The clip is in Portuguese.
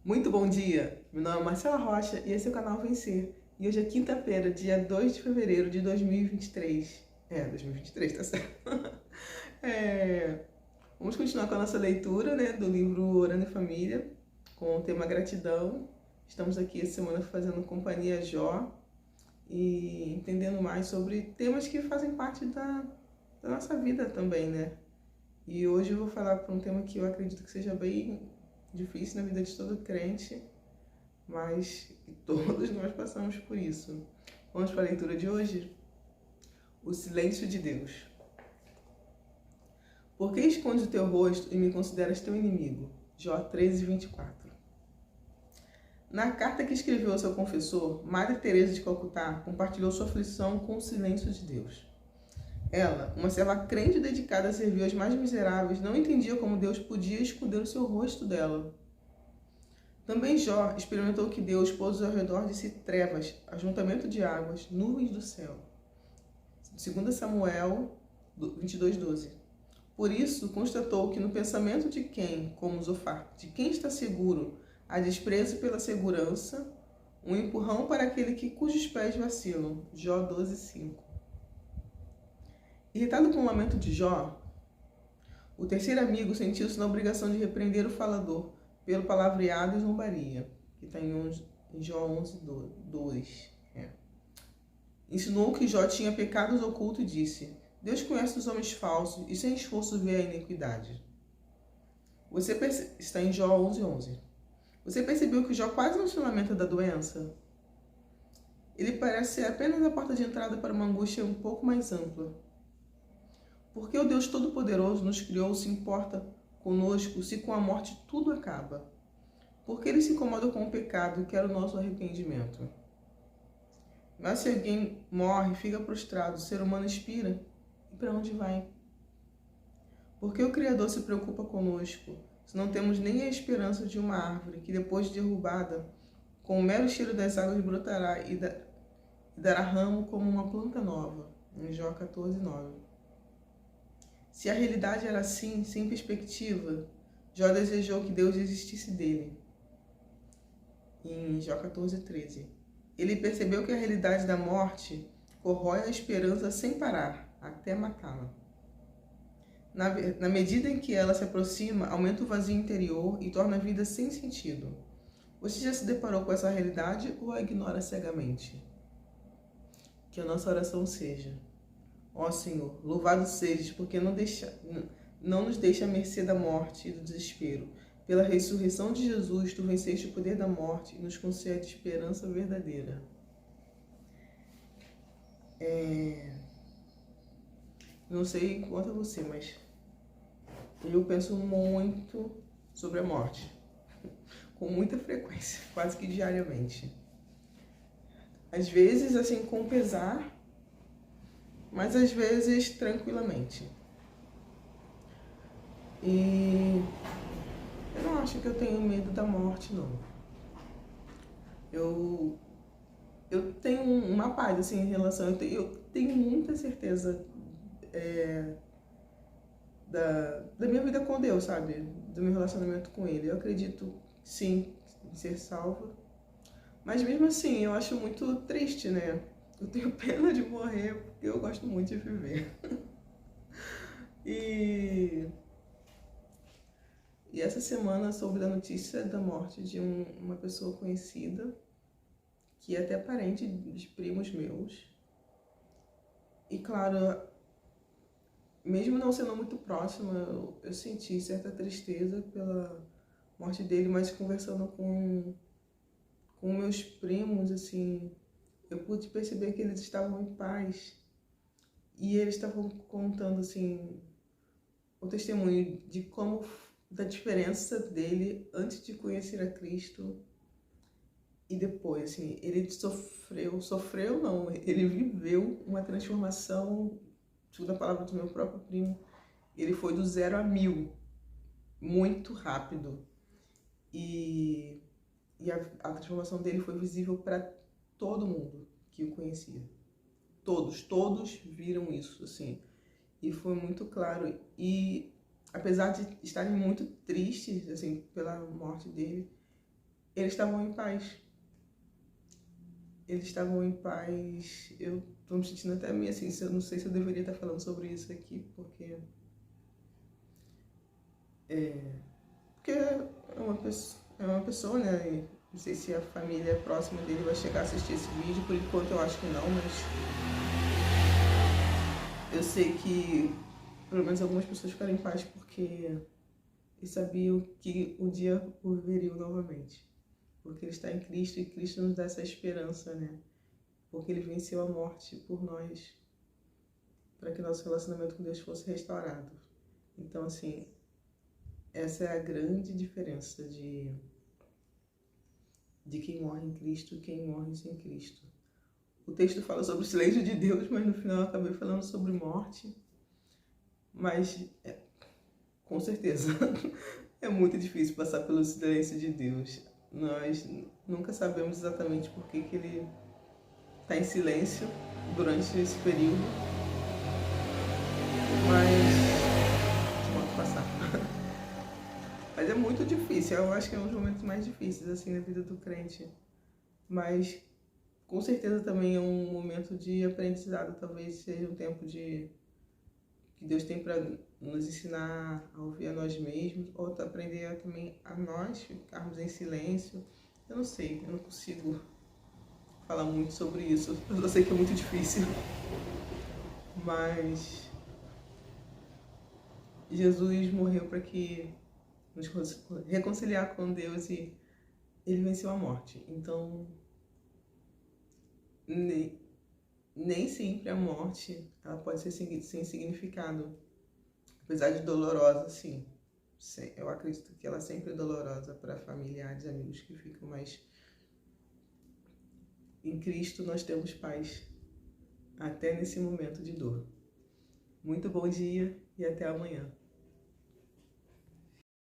Muito bom dia! Meu nome é Marcela Rocha e esse é o canal Vencer. E hoje é quinta-feira, dia 2 de fevereiro de 2023. 2023, tá certo? Vamos continuar com a nossa leitura, né, do livro Orando em Família, com o tema gratidão. Estamos aqui essa semana fazendo companhia a Jó e entendendo mais sobre temas que fazem parte da nossa vida também, né? E hoje eu vou falar por um tema que eu acredito que seja bem difícil na vida de todo crente, mas todos nós passamos por isso. Vamos para a leitura de hoje? O silêncio de Deus. Por que escondes o teu rosto e me consideras teu inimigo? Jó 13:24. Na carta que escreveu ao seu confessor, Madre Teresa de Calcutá compartilhou sua aflição com o silêncio de Deus. Ela, uma serva crente dedicada a servir aos mais miseráveis, não entendia como Deus podia esconder o seu rosto dela. Também Jó experimentou que Deus pôs ao redor de si trevas, ajuntamento de águas, nuvens do céu. 2 Samuel 22:12. Por isso, constatou que no pensamento de quem, como Zofar, de quem está seguro, há desprezo pela segurança, um empurrão para aquele cujos pés vacilam. Jó 12:5. Irritado com o lamento de Jó, o terceiro amigo sentiu-se na obrigação de repreender o falador pelo palavreado e zombaria, que está em Jó 11:2. Ensinou que Jó tinha pecados ocultos e disse: Deus conhece os homens falsos e sem esforço vê a iniquidade. Está em Jó 11:11. Você percebeu que Jó quase não se lamenta da doença? Ele parece ser apenas a porta de entrada para uma angústia um pouco mais ampla. Por que o Deus Todo-Poderoso nos criou se importa conosco se com a morte tudo acaba? Por que ele se incomoda com o pecado e quer o nosso arrependimento? Mas se alguém morre, fica prostrado, o ser humano expira, e para onde vai? Por que o Criador se preocupa conosco, se não temos nem a esperança de uma árvore que, depois de derrubada, com o mero cheiro das águas brotará e dará ramo como uma planta nova? Em Jó 14:9. Se a realidade era assim, sem perspectiva, Jó desejou que Deus desistisse dele. Em Jó 14:13. Ele percebeu que a realidade da morte corrói a esperança sem parar, até matá-la. Na medida em que ela se aproxima, aumenta o vazio interior e torna a vida sem sentido. Você já se deparou com essa realidade ou a ignora cegamente? Que a nossa oração seja: ó Senhor, louvado sejas, porque não nos deixa à mercê da morte e do desespero. Pela ressurreição de Jesus, tu venceste o poder da morte e nos concede esperança verdadeira. Não sei quanto a você, mas eu penso muito sobre a morte. Com muita frequência, quase que diariamente. Às vezes, assim, com pesar, mas às vezes tranquilamente. E eu não acho que eu tenho medo da morte, não. Eu tenho uma paz, assim, em relação... Eu tenho muita certeza da minha vida com Deus, sabe? Do meu relacionamento com Ele. Eu acredito, sim, em ser salva. Mas mesmo assim, eu acho muito triste, né? Eu tenho pena de morrer, porque eu gosto muito de viver. E essa semana soube da notícia da morte de uma pessoa conhecida, que é até parente de primos meus. E claro, mesmo não sendo muito próxima, eu senti certa tristeza pela morte dele, mas conversando com meus primos, assim, eu pude perceber que eles estavam em paz. E eles estavam contando, assim, o testemunho de como, da diferença dele antes de conhecer a Cristo e depois, assim, ele sofreu não, ele viveu uma transformação, segundo a palavra do meu próprio primo, ele foi do 0 a 1000, muito rápido. E a transformação dele foi visível para todo mundo que o conhecia. Todos viram isso, assim. E foi muito claro. E apesar de estarem muito tristes, assim, pela morte dele, eles estavam em paz. Eles estavam em paz. Eu tô me sentindo até meio assim, eu não sei se eu deveria estar falando sobre isso aqui, porque é uma pessoa, né? E não sei se a família próxima dele vai chegar a assistir esse vídeo, por enquanto eu acho que não, mas eu sei que pelo menos algumas pessoas ficaram em paz porque eles sabiam que um dia o viveriam novamente. Porque ele está em Cristo e Cristo nos dá essa esperança, né? Porque ele venceu a morte por nós, para que nosso relacionamento com Deus fosse restaurado. Então, assim, essa é a grande diferença de quem morre em Cristo e quem morre sem Cristo. O texto fala sobre o silêncio de Deus, mas no final eu acabei falando sobre morte. Mas, com certeza, é muito difícil passar pelo silêncio de Deus. Nós nunca sabemos exatamente por que ele está em silêncio durante esse período. Mas, passar. Mas é muito difícil, eu acho que é um dos momentos mais difíceis assim na vida do crente. Mas com certeza também é um momento de aprendizado, talvez seja um tempo que Deus tem para nos ensinar a ouvir a nós mesmos, ou aprender também a nós ficarmos em silêncio. Eu não sei, eu não consigo falar muito sobre isso, eu sei que é muito difícil. Mas Jesus morreu para que nos reconciliar com Deus e ele venceu a morte. Então, nem sempre a morte ela pode ser sem significado. Apesar de dolorosa, sim. Eu acredito que ela sempre é dolorosa para familiares, amigos que ficam, mas em Cristo nós temos paz até nesse momento de dor. Muito bom dia e até amanhã.